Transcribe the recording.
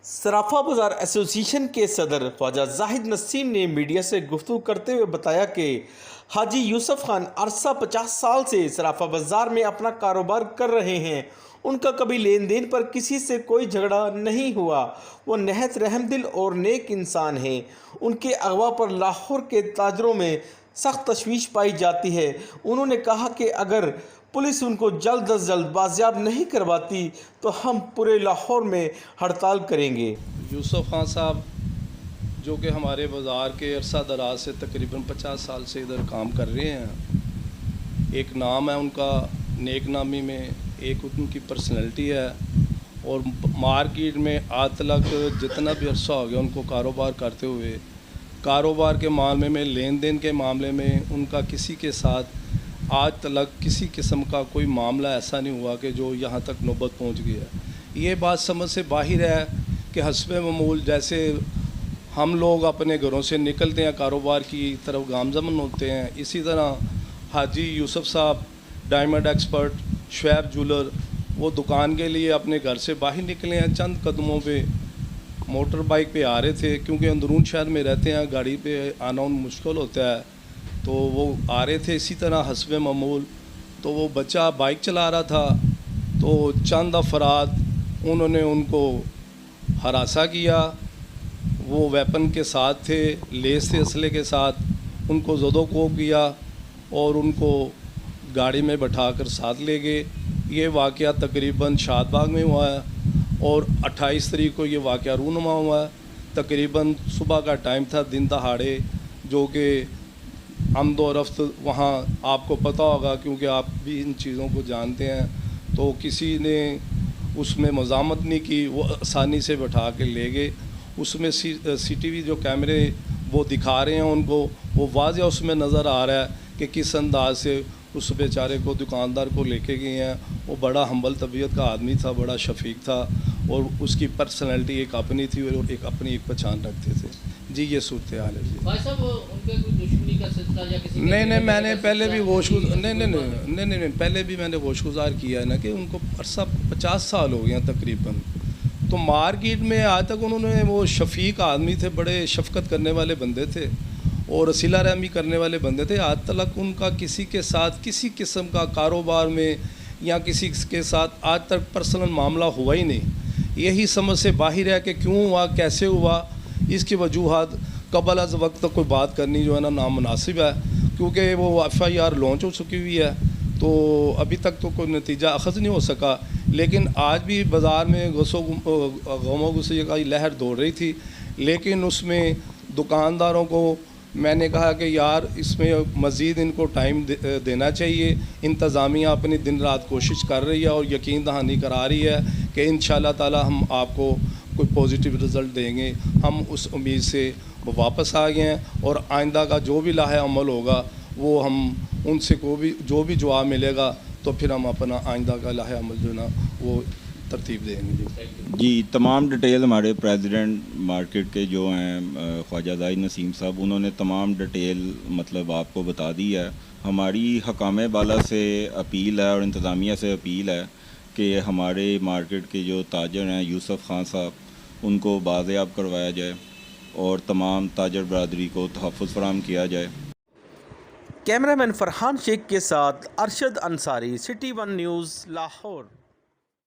सराफा बाजार एसोसिएशन के सदर ख्वाजा जाहिद नसीम ने मीडिया से गुफ्तगू करते हुए बताया कि हाजी यूसुफ खान अरसा 50 साल से सराफा बाजार में अपना कारोबार कर रहे हैं। उनका कभी लेन देन पर किसी से कोई झगड़ा नहीं हुआ। वो नहायत रहमदिल और नेक इंसान हैं। उनके अगवा पर लाहौर के ताजरों में सख्त तशवीश पाई जाती है। उन्होंने कहा कि अगर पुलिस उनको जल्द अज जल्द बाजियाब नहीं करवाती तो हम पूरे लाहौर में हड़ताल करेंगे। यूसुफ खान साहब जो कि हमारे बाज़ार के अरसा दराज से तकरीबन 50 साल से इधर काम कर रहे हैं। एक नाम है उनका नेक नामी में, एक उनकी पर्सनैलिटी है और मार्केट में आज तक जितना भी अरसा हो गया उनको कारोबार करते हुए, कारोबार के मामले में, लेन देन के मामले में उनका किसी के साथ आज तक किसी किस्म का कोई मामला ऐसा नहीं हुआ कि जो यहाँ तक नौबत पहुँच गया। ये बात समझ से बाहर है कि हस्बे मामूल जैसे हम लोग अपने घरों से निकलते हैं कारोबार की तरफ गामज़मन होते हैं, इसी तरह हाजी यूसुफ साहब डायमंड एक्सपर्ट शुएब ज्वेलर वो दुकान के लिए अपने घर से बाहर निकले हैं। चंद कदमों पे मोटर बाइक पे आ रहे थे, क्योंकि अंदरून शहर में रहते हैं, गाड़ी पे आना मुश्किल होता है, तो वो आ रहे थे। इसी तरह हस्बे मामूल तो वो बच्चा बाइक चला रहा था, तो चंद अफराद उन्होंने उनको हरासा किया। वो वेपन के साथ थे, लेस थे असले के साथ, उनको ज़दोकोब किया और उनको गाड़ी में बैठाकर साथ ले गए। ये वाक़या तकरीबन शादबाग में हुआ है और 28 तारीख को ये वाक़या रूनुमा हुआ है। तकरीबन सुबह का टाइम था, दिन दहाड़े, जो कि आमदो रफ्त वहाँ आपको पता होगा क्योंकि आप भी इन चीज़ों को जानते हैं, तो किसी ने उसमें मज़ामत नहीं की, वो आसानी से बैठा के ले गए। उसमें CCTV जो कैमरे वो दिखा रहे हैं उनको, वो वाज़ह उसमें नज़र आ रहा है कि किस अंदाज से उस बेचारे को, दुकानदार को लेके गए हैं। वो बड़ा हम्बल तबीयत का आदमी था, बड़ा शफीक था और उसकी पर्सनैलिटी एक अपनी थी और एक अपनी एक पहचान रखते थे। जी ये सूरत हाल है जी। भाई साहब उनके कोई दुश्मनी का सिलसिला या किसी नहीं, मैंने पहले भी नहीं, पहले भी मैंने होशगुजार किया है ना कि उनको अरसा 50 साल हो गए हैं तकरीबन। तो मार्केट में आज तक उन्होंने, वो शफीक आदमी थे, बड़े शफकत करने वाले बंदे थे और सिला रहमी करने वाले बंदे थे। आज तक उनका किसी के साथ किसी किस्म का कारोबार में या किसी के साथ आज तक पर्सनल मामला हुआ ही नहीं। यही समझ से बाहर है कि क्यों हुआ, कैसे हुआ, इसकी वजूहत कबल अज़ वक्त कोई बात करनी जो है ना नामुनासिब है, क्योंकि वो FIR लॉन्च हो चुकी हुई है, तो अभी तक तो कोई नतीजा अखज़ नहीं हो सका। लेकिन आज भी बाज़ार में गमो गुस्से की लहर दौड़ रही थी, लेकिन उसमें दुकानदारों को मैंने कहा कि यार इसमें मज़ीद इनको टाइम देना चाहिए। इंतज़ामिया अपनी दिन रात कोशिश कर रही है और यकीन दहानी करा रही है कि इंशाअल्लाह ताला हम आपको कोई पॉजिटिव रिज़ल्ट देंगे। हम उस उम्मीद से वापस आ गए हैं और आइंदा का जो भी लाहे अमल होगा वो हम उनसे जो भी जवाब मिलेगा तो फिर हम अपना आइंदा का लाहे अमल जो ना वो तरतीब देंगे। जी तमाम डिटेल हमारे प्रेसिडेंट मार्केट के जो हैं ख्वाजा जाहिद नसीम साहब, उन्होंने तमाम डिटेल मतलब आपको बता दी है। हमारी हकाम बाला से अपील है और इंतज़ामिया से अपील है कि हमारे मार्केट के जो ताजर हैं यूसुफ खान साहब, उनको बाज़याब करवाया जाए और तमाम ताजर बरादरी को तहफ़्फ़ुज़ फराहम किया जाए। कैमरामैन फरहान शेख के साथ अरशद अंसारी, सिटी 1 न्यूज़, लाहौर।